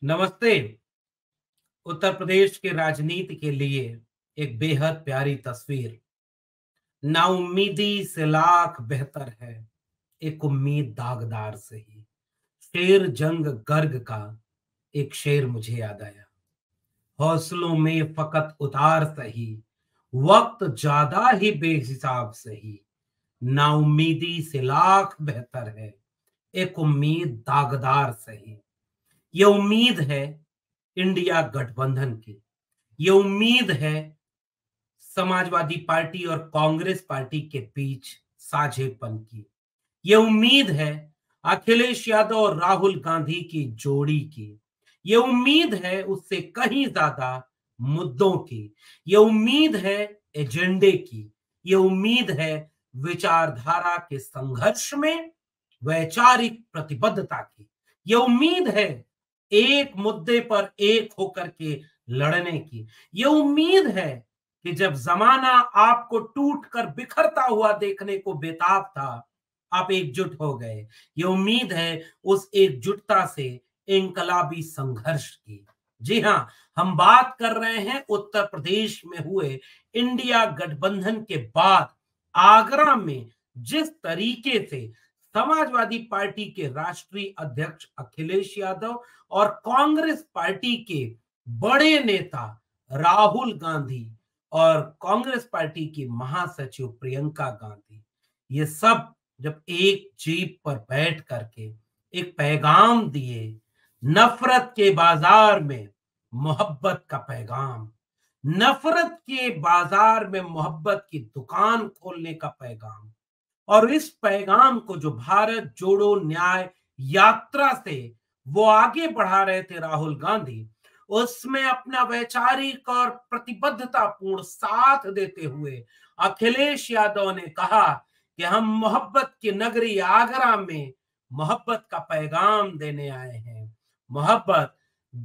नमस्ते। उत्तर प्रदेश के राजनीति के लिए एक बेहद प्यारी तस्वीर। नाउम्मीदी से लाख बेहतर है, एक उम्मीद दागदार से ही। शेर जंग गर्ग का एक शेर मुझे याद आया। हौसलों में फकत उतार सही, वक्त ज्यादा ही बेहिसाब सही। नाउम्मीदी से लाख बेहतर है, एक उम्मीद दागदार सही। ये उम्मीद है इंडिया गठबंधन की। ये उम्मीद है समाजवादी पार्टी और कांग्रेस पार्टी के बीच साझेपन की। ये उम्मीद है अखिलेश यादव और राहुल गांधी की जोड़ी की। ये उम्मीद है उससे कहीं ज्यादा मुद्दों की। ये उम्मीद है एजेंडे की। ये उम्मीद है विचारधारा के संघर्ष में वैचारिक प्रतिबद्धता की। ये उम्मीद है एक मुद्दे पर एक होकर के लड़ने की। ये उम्मीद है कि जब जमाना आपको टूट कर बिखरता हुआ देखने को बेताब था, आप एकजुट हो गए। ये उम्मीद है उस एकजुटता से इंकलाबी संघर्ष की। जी हां, हम बात कर रहे हैं उत्तर प्रदेश में हुए इंडिया गठबंधन के बाद आगरा में जिस तरीके से समाजवादी पार्टी के राष्ट्रीय अध्यक्ष अखिलेश यादव और कांग्रेस पार्टी के बड़े नेता राहुल गांधी और कांग्रेस पार्टी की महासचिव प्रियंका गांधी, ये सब जब एक जीप पर बैठ करके एक पैगाम दिए, नफरत के बाजार में मोहब्बत का पैगाम, नफरत के बाजार में मोहब्बत की दुकान खोलने का पैगाम। और इस पैगाम को जो भारत जोड़ो न्याय यात्रा से वो आगे बढ़ा रहे थे राहुल गांधी, उसमें अपना वैचारिक और प्रतिबद्धता पूर्ण साथ देते हुए अखिलेश यादव ने कहा कि हम मोहब्बत की नगरी आगरा में मोहब्बत का पैगाम देने आए हैं। मोहब्बत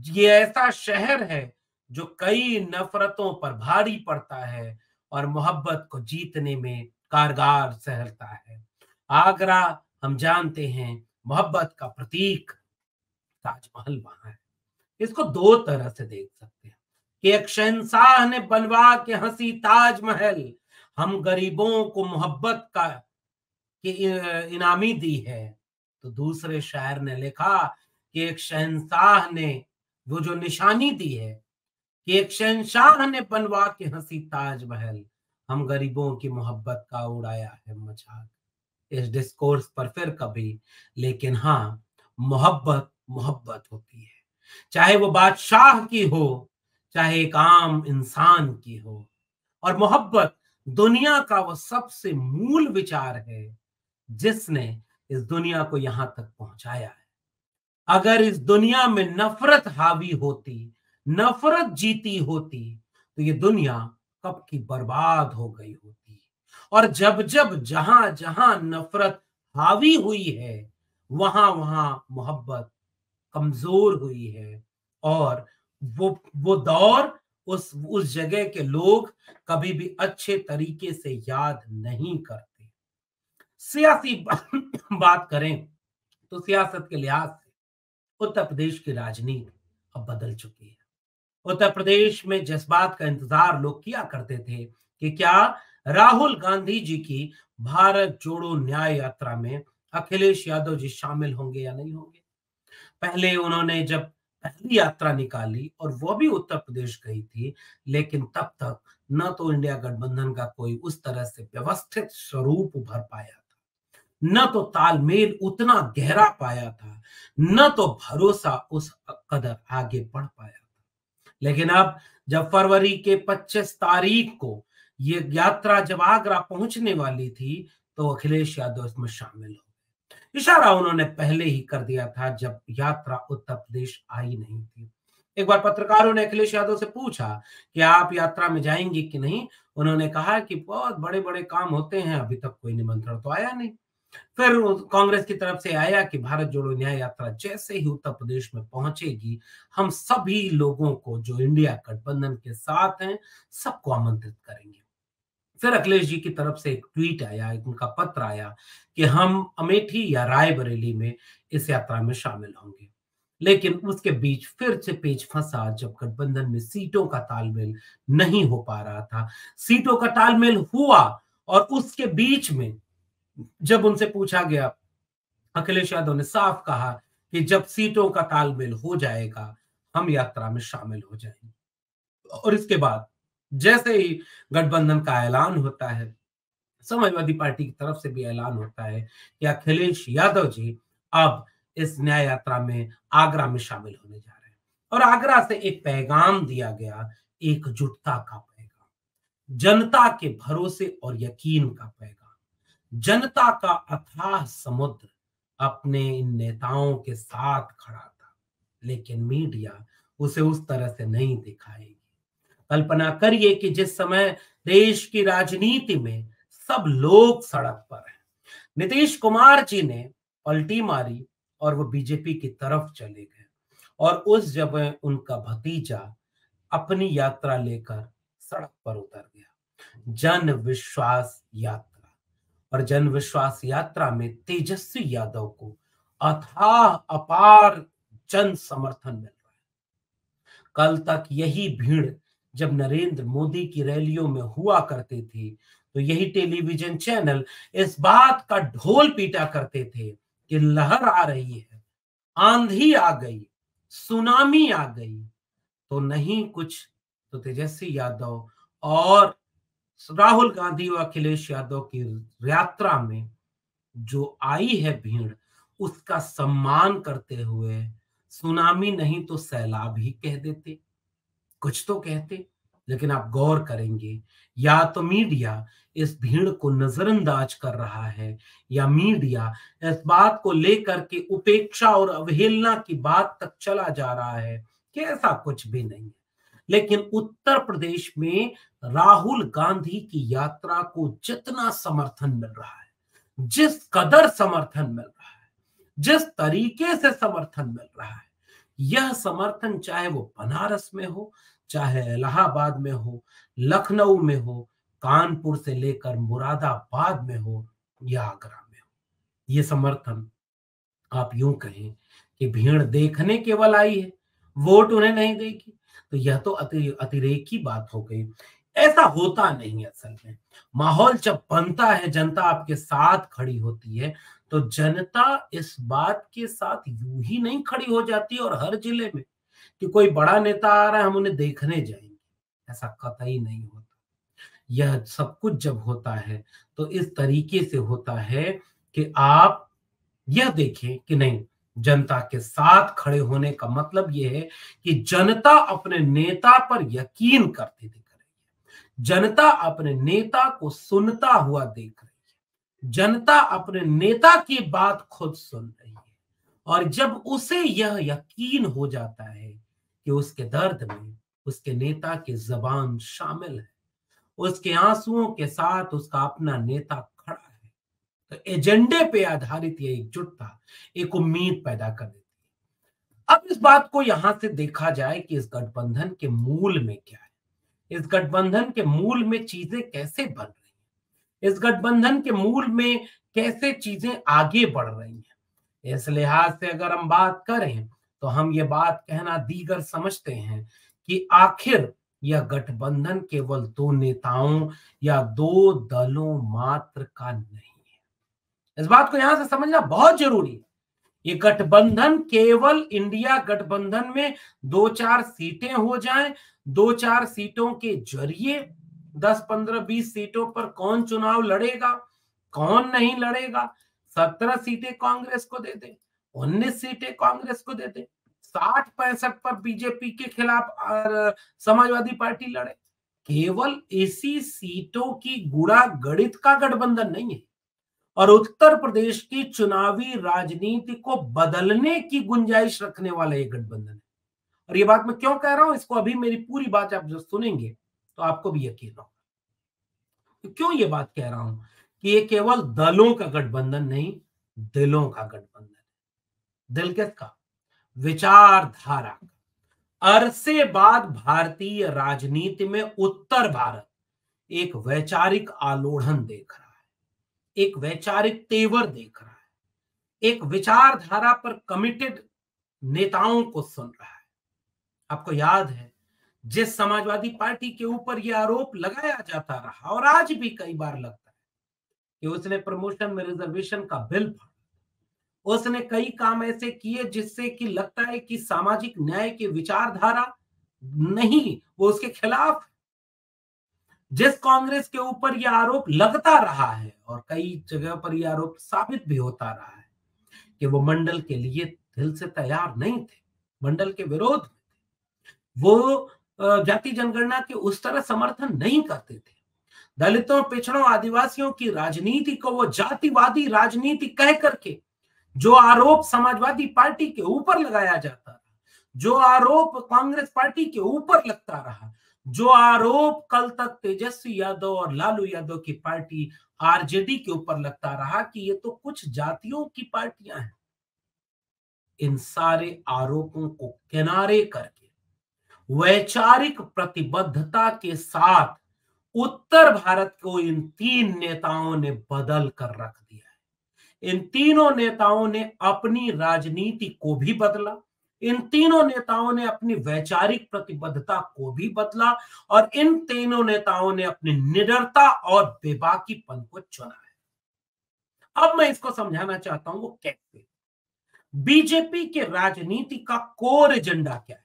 ये ऐसा शहर है जो कई नफरतों पर भारी पड़ता है और मोहब्बत को जीतने में कारगर सहलता है। आगरा, हम जानते हैं, मोहब्बत का प्रतीक। ताजमहल वहां है। इसको दो तरह से देख सकते हैं कि एक शहंशाह ने बनवा के हंसी ताजमहल हम गरीबों को मोहब्बत का की इनामी दी है। तो दूसरे शायर ने लिखा कि एक शहंशाह ने वो जो निशानी दी है कि एक शहंशाह ने बनवा के हंसी ताजमहल, हम गरीबों की मोहब्बत का उड़ाया है मजाक। इस डिस्कोर्स पर फिर कभी, लेकिन हाँ, मोहब्बत मोहब्बत होती है, चाहे वो बादशाह की हो, चाहे एक आम इंसान की हो। और मोहब्बत दुनिया का वो सबसे मूल विचार है जिसने इस दुनिया को यहां तक पहुंचाया है। अगर इस दुनिया में नफरत हावी होती, नफरत जीती होती, तो ये दुनिया कब की बर्बाद हो गई होती। और जब जब जहां जहां नफरत हावी हुई है, वहां वहां मोहब्बत कमजोर हुई है। और वो दौर, उस जगह के लोग कभी भी अच्छे तरीके से याद नहीं करते। सियासी बात करें तो सियासत के लिहाज से उत्तर प्रदेश की राजनीति अब बदल चुकी है। उत्तर प्रदेश में जिस बात का इंतजार लोग किया करते थे कि क्या राहुल गांधी जी की भारत जोड़ो न्याय यात्रा में अखिलेश यादव जी शामिल होंगे या नहीं होंगे। पहले उन्होंने जब पहली यात्रा निकाली और वो भी उत्तर प्रदेश गई थी, लेकिन तब तक न तो इंडिया गठबंधन का कोई उस तरह से व्यवस्थित स्वरूप उभर पाया था, न तो तालमेल उतना गहरा पाया था, न तो भरोसा उस कदर आगे बढ़ पाया था। लेकिन अब जब फरवरी के 25 तारीख को ये यात्रा जब आगरा पहुंचने वाली थी, तो अखिलेश यादव इसमें शामिल हो। इशारा उन्होंने पहले ही कर दिया था जब यात्रा उत्तर प्रदेश आई नहीं थी। एक बार पत्रकारों ने अखिलेश यादव से पूछा कि आप यात्रा में जाएंगे कि नहीं। उन्होंने कहा कि बहुत बड़े बड़े काम होते हैं, अभी तक कोई निमंत्रण तो आया नहीं। फिर कांग्रेस की तरफ से आया कि भारत जोड़ो न्याय यात्रा जैसे ही उत्तर प्रदेश में पहुंचेगी, हम सभी लोगों को जो इंडिया गठबंधन के साथ हैं, सबको आमंत्रित करेंगे। फिर अखिलेश जी की तरफ से एक ट्वीट आया, एक उनका पत्र आया कि हम अमेठी या रायबरेली में इस यात्रा में शामिल होंगे। लेकिन उसके बीच फिर से पेच फंसा जब गठबंधन में सीटों का तालमेल नहीं हो पा रहा था। सीटों का तालमेल हुआ और उसके बीच में जब उनसे पूछा गया, अखिलेश यादव ने साफ कहा कि जब सीटों का तालमेल हो जाएगा, हम यात्रा में शामिल हो जाएंगे। और इसके बाद जैसे ही गठबंधन का ऐलान होता है, समाजवादी पार्टी की तरफ से भी ऐलान होता है कि अखिलेश यादव जी अब इस न्याय यात्रा में आगरा में शामिल होने जा रहे हैं। और आगरा से एक पैगाम दिया गया, एकजुटता का पैगाम, जनता के भरोसे और यकीन का पैगाम। जनता का अथाह समुद्र अपने इन नेताओं के साथ खड़ा था, लेकिन मीडिया उसे उस तरह से नहीं दिखाएगी। कल्पना करिए कि जिस समय देश की राजनीति में सब लोग सड़क पर हैं, नीतीश कुमार जी ने पलटी मारी और वो बीजेपी की तरफ चले गए और उस जब उनका भतीजा अपनी यात्रा लेकर सड़क पर उतर गया। जन विश्वास यात्रा, और जन विश्वास यात्रा में तेजस्वी यादव को अथाह अपार जन समर्थन मिल रहा है। कल तक यही भीड़ जब नरेंद्र मोदी की रैलियों में हुआ करती थी, तो यही टेलीविजन चैनल इस बात का ढोल पीटा करते थे कि लहर आ रही है, आंधी आ गई, सुनामी आ गई। तो नहीं कुछ, तो तेजस्वी यादव और राहुल गांधी और अखिलेश यादव की यात्रा में जो आई है भीड़, उसका सम्मान करते हुए सुनामी नहीं तो सैलाब ही कह देते, कुछ तो कहते। लेकिन आप गौर करेंगे, या तो मीडिया इस भीड़ को नजरअंदाज कर रहा है, या मीडिया इस बात को लेकर के उपेक्षा और अवहेलना की बात तक चला जा रहा है कि ऐसा कुछ भी नहीं है। लेकिन उत्तर प्रदेश में राहुल गांधी की यात्रा को जितना समर्थन मिल रहा है, जिस कदर समर्थन मिल रहा है, जिस तरीके से समर्थन मिल रहा है, यह समर्थन चाहे वो बनारस में हो, चाहे इलाहाबाद में हो, लखनऊ में हो, कानपुर से लेकर मुरादाबाद में हो या आगरा में हो, ये समर्थन आप यूं कहें कि भीड़ देखने केवल आई है, वोट उन्हें नहीं देगी, तो यह तो अतिरेकी बात हो गई। ऐसा होता नहीं है असल में। माहौल जब बनता है, जनता आपके साथ खड़ी होती है, तो जनता इस बात के साथ यूं ही नहीं खड़ी हो जाती और हर जिले में कि कोई बड़ा नेता आ रहा है हम उन्हें देखने जाएंगे, ऐसा कतई नहीं होता। यह सब कुछ जब होता है तो इस तरीके से होता है कि आप यह देखें कि नहीं, जनता के साथ खड़े होने का मतलब यह है कि जनता अपने नेता पर यकीन करती दिख रही है, जनता अपने नेता को सुनता हुआ देख रही है, जनता अपने नेता की बात खुद सुन रही है। और जब उसे यह यकीन हो जाता है कि उसके दर्द में उसके नेता की जबान शामिल है, उसके आंसुओं के साथ उसका अपना नेता खड़ा है, तो एजेंडे पे आधारित ये एकजुटता एक उम्मीद पैदा कर देती है। अब इस बात को यहां से देखा जाए कि इस गठबंधन के मूल में क्या है, इस गठबंधन के मूल में चीजें कैसे बन रही हैं, इस गठबंधन के मूल में कैसे चीजें आगे बढ़ रही हैं। इस लिहाज से अगर हम बात करें तो हम ये बात कहना दीगर समझते हैं कि आखिर यह गठबंधन केवल दो नेताओं या दो दलों मात्र का नहीं है। इस बात को यहां से समझना बहुत जरूरी है। ये गठबंधन केवल इंडिया गठबंधन में दो चार सीटें हो जाएं, दो चार सीटों के जरिए 10 15 20 सीटों पर कौन चुनाव लड़ेगा, कौन नहीं लड़ेगा, 17 सीटें कांग्रेस को दे दे, 19 सीटें कांग्रेस को दे दे, 60-65 पर बीजेपी के खिलाफ समाजवादी पार्टी लड़े, केवल इसी सीटों की गुणा गणित का गठबंधन नहीं है और उत्तर प्रदेश की चुनावी राजनीति को बदलने की गुंजाइश रखने वाला एक गठबंधन है। और ये बात मैं क्यों कह रहा हूं, इसको अभी मेरी पूरी बात आप जो सुनेंगे तो आपको भी यकीन होगा। तो क्यों ये बात कह रहा हूं कि ये केवल दलों का गठबंधन नहीं, दिलों का गठबंधन है। दिल किसका? विचारधारा का। अरसे बाद भारतीय राजनीति में उत्तर भारत एक वैचारिक आलोड़न देख रहा है, एक वैचारिक तेवर देख रहा है, एक विचारधारा पर कमिटेड नेताओं को सुन रहा है। आपको याद है, जिस समाजवादी पार्टी के ऊपर यह आरोप लगाया जाता रहा और आज भी कई बार लगता है कि उसने प्रमोशन में रिजर्वेशन का बिल फाड़ा, उसने कई काम ऐसे किए जिससे कि लगता है कि सामाजिक न्याय की विचारधारा नहीं, वो उसके खिलाफ है। जिस कांग्रेस के ऊपर यह आरोप लगता रहा है और कई जगह पर यह आरोप साबित भी होता रहा है कि वो मंडल के लिए दिल से तैयार नहीं थे, मंडल के विरोध में थे। वो जाति जनगणना के उस तरह समर्थन नहीं करते थे। दलितों, पिछड़ों, आदिवासियों की राजनीति को वो जातिवादी राजनीति कह करके जो आरोप समाजवादी पार्टी के ऊपर लगाया जाता रहा, जो आरोप कांग्रेस पार्टी के ऊपर लगता रहा, जो आरोप कल तक तेजस्वी यादव और लालू यादव की पार्टी आरजेडी के ऊपर लगता रहा कि ये तो कुछ जातियों की पार्टियां हैं, इन सारे आरोपों को किनारे करके वैचारिक प्रतिबद्धता के साथ उत्तर भारत को इन तीन नेताओं ने बदल कर रख दिया है। इन तीनों नेताओं ने अपनी राजनीति को भी बदला, इन तीनों नेताओं ने अपनी वैचारिक प्रतिबद्धता को भी बदला और इन तीनों नेताओं ने अपनी निडरता और बेबाकीपन को चुना है। अब मैं इसको समझाना चाहता हूं वो कैसे। बीजेपी के राजनीति का कोर एजेंडा क्या है?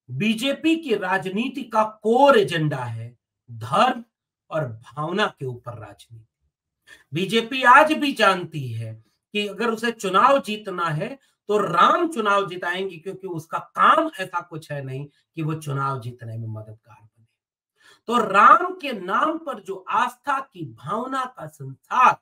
बीजेपी की राजनीति का कोर एजेंडा है धर्म और भावना के ऊपर राजनीति। बीजेपी आज भी जानती है कि अगर उसे चुनाव जीतना है तो राम चुनाव जिताएंगे, क्योंकि उसका काम ऐसा कुछ है नहीं कि वो चुनाव जीतने में मददगार बने। तो राम के नाम पर जो आस्था की भावना का संसार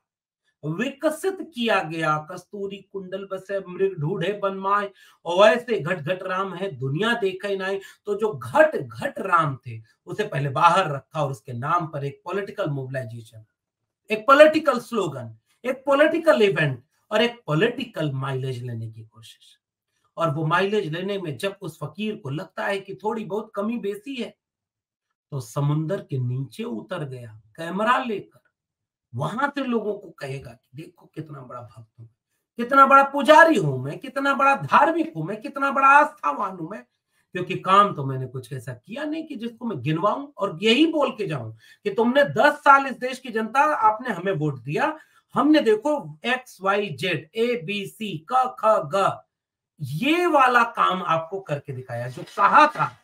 विकसित किया गया, कस्तूरी कुंडल बसे मृग ढूढ़े बनमाए और ऐसे घट घट राम है दुनिया देखे नाई। तो जो घट घट राम थे उसे पहले बाहर रखा और उसके नाम पर एक पॉलिटिकल मोबिलाइजेशन, एक पॉलिटिकल स्लोगन, एक पॉलिटिकल इवेंट और एक पॉलिटिकल माइलेज लेने की कोशिश। और वो माइलेज लेने में जब उस फकीर को लगता है कि थोड़ी बहुत कमी बेसी है तो समुंदर के नीचे उतर गया कैमरा लेकर, वहां से लोगों को कहेगा कि देखो कितना बड़ा भक्त हूं, कितना बड़ा पुजारी हूं मैं, कितना बड़ा धार्मिक हूं मैं, कितना बड़ा आस्थावान हूं मैं, क्योंकि काम तो मैंने कुछ ऐसा किया नहीं कि जिसको मैं गिनवाऊं और यही बोल के जाऊं कि तुमने 10 साल इस देश की जनता आपने हमें वोट दिया, हमने देखो X Y Z A B C क ख ग ये वाला काम आपको करके दिखाया। जो कहा था,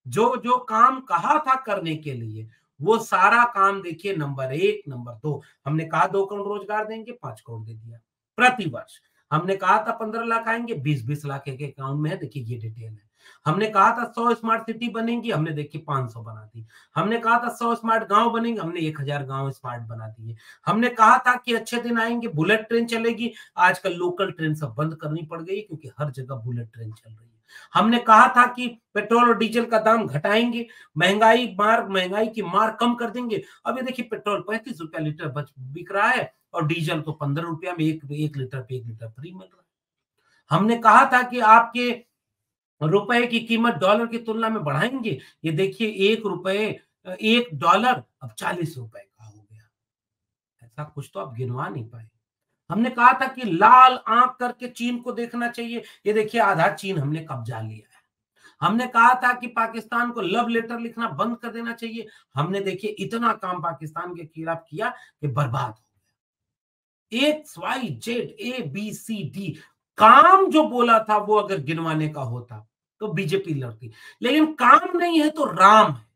जो जो काम कहा था करने के लिए वो सारा काम देखिए। नंबर 1, नंबर 2, हमने कहा 2 करोड़ रोजगार देंगे, 5 करोड़ दे दिया प्रति वर्ष। हमने कहा था 15 लाख आएंगे, 20-20 लाख एक अकाउंट में है, देखिए ये डिटेल है। हमने कहा था 100 स्मार्ट सिटी बनेंगी, हमने देखिए 500 बना दी। हमने कहा था 100 स्मार्ट गांव बनेंगे, हमने 1000 गांव स्मार्ट बना दिए। हमने कहा था कि अच्छे दिन आएंगे, बुलेट ट्रेन चलेगी, आजकल लोकल ट्रेन सब बंद करनी पड़ गई क्योंकि हर जगह बुलेट ट्रेन चल रही है। हमने कहा था कि पेट्रोल और डीजल का दाम घटाएंगे, महंगाई की मार कम कर देंगे। अब ये देखिए पेट्रोल 35 रुपया लीटर बिक रहा है और डीजल तो 15 रुपया में एक लीटर फ्री मिल रहा है। हमने कहा था कि आपके रुपए की कीमत डॉलर की तुलना में बढ़ाएंगे, ये देखिए $1 अब 40 रुपए का हो गया। ऐसा कुछ तो आप गिनवा नहीं पाए। हमने कहा था कि लाल आंख करके चीन को देखना चाहिए, ये देखिए आधा चीन हमने कब्जा लिया है। हमने कहा था कि पाकिस्तान को लव लेटर लिखना बंद कर देना चाहिए, हमने देखिए इतना काम पाकिस्तान के खिलाफ किया कि बर्बाद हो गया। X Y Z A B C D काम जो बोला था वो अगर गिनवाने का होता तो बीजेपी लड़ती, लेकिन काम नहीं है तो राम है।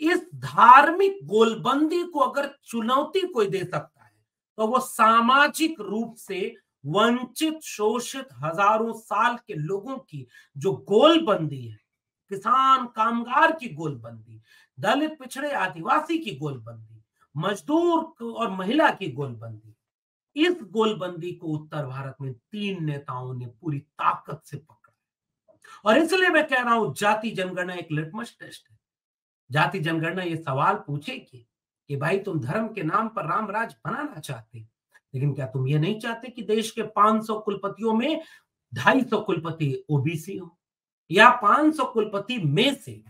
इस धार्मिक गोलबंदी को अगर चुनौती कोई दे सकता है तो वो सामाजिक रूप से वंचित शोषित हजारों साल के लोगों की जो गोलबंदी है, किसान कामगार की गोलबंदी, दलित पिछड़े आदिवासी की गोलबंदी, मजदूर और महिला की गोलबंदी, इस गोलबंदी को उत्तर भारत में 3 नेताओं ने पूरी ताकत से पकड़ा। और इसलिए मैं कह रहा हूं जाति जनगणना एक लिटमस टेस्ट है। जाति जनगणना ये सवाल पूछेगी कि भाई तुम धर्म के नाम पर राम राज बनाना चाहते, लेकिन क्या तुम ये नहीं चाहते कि देश के 500 कुलपतियों में 250 कुलपति ओबीसी हो, या 500 कुलपति में से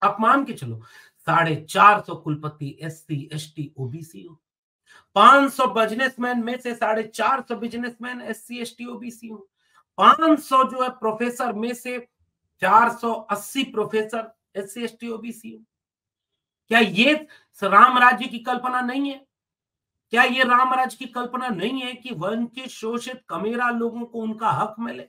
आप मान के चलो 450 कुलपति एससी एसटी ओबीसी हो, 500 बिजनेसमैन में से 450 बिजनेसमैन एससी एसटी ओबीसी हो, 500 जो है प्रोफेसर में से 480 प्रोफेसर एससी एसटी ओबीसी। क्या ये राम राज्य की कल्पना नहीं है? क्या ये राम राज्य की कल्पना नहीं है कि वंचित शोषित कमेरा लोगों को उनका हक मिले?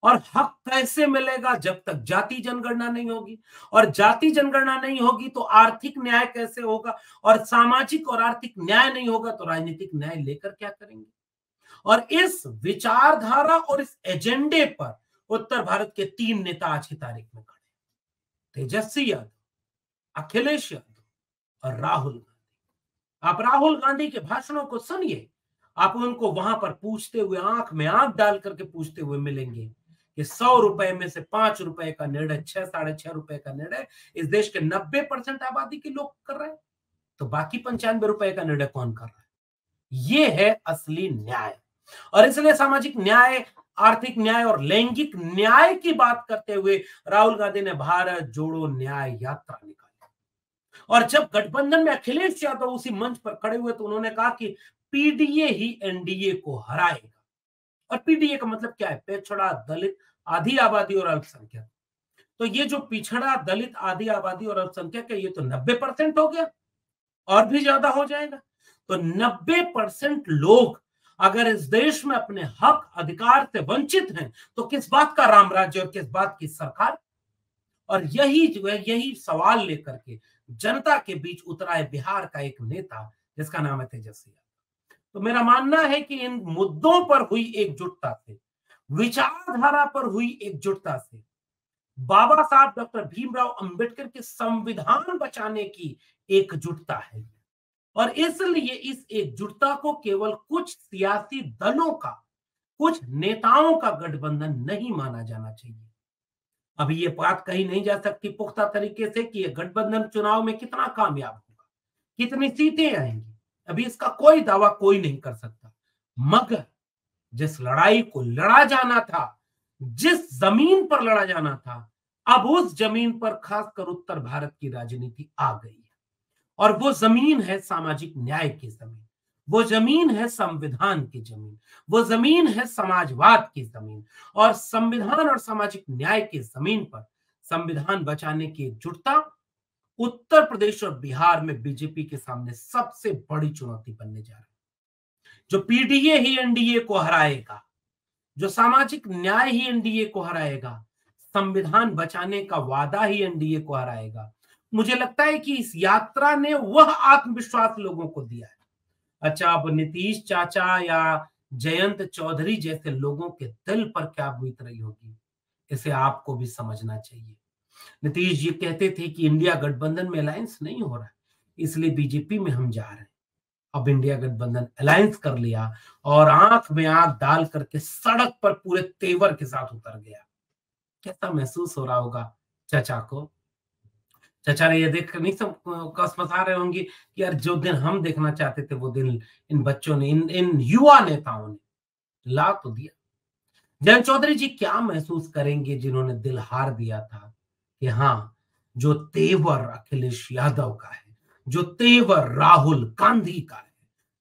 और हक कैसे मिलेगा जब तक जाति जनगणना नहीं होगी? और जाति जनगणना नहीं होगी तो आर्थिक न्याय कैसे होगा? और सामाजिक और आर्थिक न्याय नहीं होगा तो राजनीतिक न्याय लेकर क्या करेंगे? और इस विचारधारा और इस एजेंडे पर उत्तर भारत के 3 नेता आज की तारीख में खड़े, तेजस्वी यादव, अखिलेश यादव और राहुल गांधी। आप राहुल गांधी के भाषणों को सुनिए, आप उनको वहां पर पूछते हुए, आंख में आंख डाल करके पूछते हुए मिलेंगे कि 100 रुपए में से 5 रुपए का निर्णय, 6 साढ़े 6 रुपए का निर्णय इस देश के 90% आबादी के लोग कर रहे हैं, तो बाकी 95 रुपए का निर्णय कौन कर रहा है? ये है असली न्याय। और इसलिए सामाजिक न्याय, आर्थिक न्याय और लैंगिक न्याय की बात करते हुए राहुल गांधी ने भारत जोड़ो न्याय यात्रा निकाली। और जब गठबंधन में अखिलेश यादव उसी मंच पर खड़े हुए तो उन्होंने कहा कि पीडीए ही एनडीए को हराएगा। और पीडीए का मतलब क्या है? पिछड़ा, दलित, आधी आबादी और अल्पसंख्यक। तो ये जो पिछड़ा, दलित, आधी आबादी और अल्पसंख्यक है, ये तो 90% हो गया, और भी ज्यादा हो जाएगा। तो 90% लोग अगर इस देश में अपने हक अधिकार से वंचित हैं तो किस बात का राम राज्य और किस बात की सरकार? और यही जो है, यही सवाल लेकर के जनता के बीच उतरा है बिहार का एक नेता जिसका नाम है तेजस्वी यादव। तो मेरा मानना है कि इन मुद्दों पर हुई एकजुटता से, विचारधारा पर हुई एकजुटता से, बाबा साहब डॉक्टर भीमराव अंबेडकर के संविधान बचाने की एकजुटता है। और इसलिए इस एकजुटता को केवल कुछ सियासी दलों का, कुछ नेताओं का गठबंधन नहीं माना जाना चाहिए। अभी ये बात कही नहीं जा सकती पुख्ता तरीके से कि ये गठबंधन चुनाव में कितना कामयाब होगा, कितनी सीटें आएंगी, अभी इसका कोई दावा कोई नहीं कर सकता। मगर जिस लड़ाई को लड़ा जाना था, जिस जमीन पर लड़ा जाना था, अब उस जमीन पर खासकर उत्तर भारत की राजनीति आ गई है। और वो जमीन है सामाजिक न्याय की जमीन, वो जमीन है संविधान की जमीन, वो जमीन है समाजवाद की जमीन। और संविधान और सामाजिक न्याय की जमीन पर संविधान बचाने की एकजुटता उत्तर प्रदेश और बिहार में बीजेपी के सामने सबसे बड़ी चुनौती बनने जा रही है। जो पीडीए ही एनडीए को हराएगा, जो सामाजिक न्याय ही एनडीए को हराएगा, संविधान बचाने का वादा ही एनडीए को हराएगा। मुझे लगता है कि इस यात्रा ने वह आत्मविश्वास लोगों को दिया है। अच्छा, अब नीतीश चाचा या जयंत चौधरी जैसे लोगों के दिल पर क्या बीत रही होगी, इसे आपको भी समझना चाहिए। नीतीश जी कहते थे कि इंडिया गठबंधन में अलायंस नहीं हो रहा है, इसलिए बीजेपी में हम जा रहे हैं। अब इंडिया गठबंधन अलायंस कर लिया और आंख में आंख डाल करके सड़क पर पूरे तेवर के साथ उतर गया। कैसा महसूस हो रहा होगा चाचा को? चाचा ने ये देख नहीं सब कसमसा रहे होंगे कि यार जो दिन हम देखना चाहते थे वो दिन इन बच्चों ने, इन युवा नेताओं ने ला तो दिया। जयंत चौधरी जी क्या महसूस करेंगे जिन्होंने दिल हार दिया था कि हाँ, जो तेवर अखिलेश यादव का है, जो तेवर राहुल गांधी का है,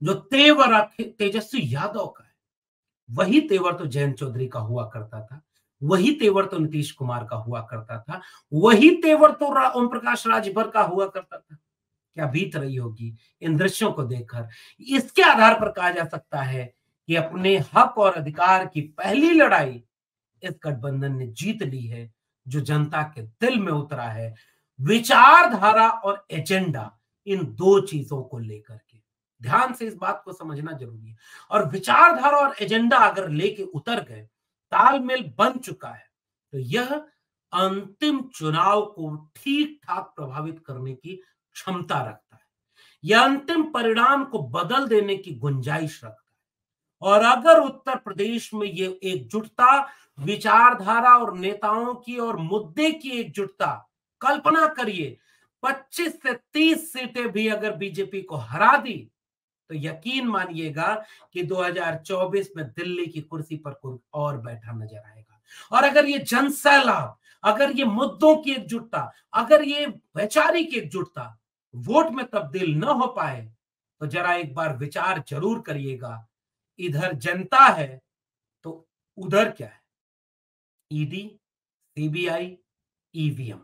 जो तेवर तेजस्वी यादव का है, वही तेवर तो जयंत चौधरी का हुआ करता था, वही तेवर तो नीतीश कुमार का हुआ करता था, वही तेवर तो ओम प्रकाश राजभर का हुआ करता था। क्या बीत रही होगी इन दृश्यों को देखकर? इसके आधार पर कहा जा सकता है कि अपने हक और अधिकार की पहली लड़ाई इस गठबंधन ने जीत ली है, जो जनता के दिल में उतरा है। विचारधारा और एजेंडा, इन दो चीजों को लेकर के ध्यान से इस बात को समझना जरूरी है। और विचारधारा और एजेंडा अगर लेके उतर गए, तालमेल बन चुका है, तो यह अंतिम चुनाव को ठीक ठाक प्रभावित करने की क्षमता रखता है। यह अंतिम परिणाम को बदल देने की गुंजाइश रखता है। और अगर उत्तर प्रदेश में ये एकजुटता, विचारधारा और नेताओं की और मुद्दे की एकजुटता, कल्पना करिए 25 से 30 सीटें भी अगर बीजेपी को हरा दी तो यकीन मानिएगा कि 2024 में दिल्ली की कुर्सी पर कोई और बैठा नजर आएगा। और अगर ये जनसैलाब, अगर ये मुद्दों की एकजुटता, अगर ये वैचारिक एकजुटता वोट में तब्दील न हो पाए तो जरा एक बार विचार जरूर करिएगा, इधर जनता है तो उधर क्या है? ED, CBI, EVM.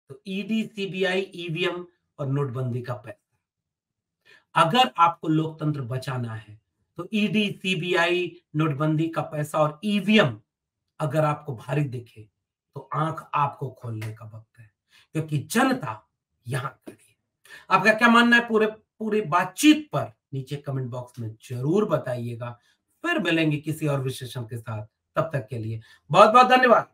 तो ईडी, सीबीआई, ईवीएम और नोटबंदी का पैसा। अगर आपको लोकतंत्र बचाना है, तो ईडी, सीबीआई, नोटबंदी का पैसा और ईवीएम अगर आपको भारी दिखे, तो आंख आपको खोलने का वक्त है, क्योंकि जनता यहां खड़ी है। आपका क्या मानना है पूरे पूरी बातचीत पर नीचे कमेंट बॉक्स में जरूर बताइएगा। फिर मिलेंगे किसी और विशेषण के साथ। तब तक के लिए बहुत बहुत धन्यवाद।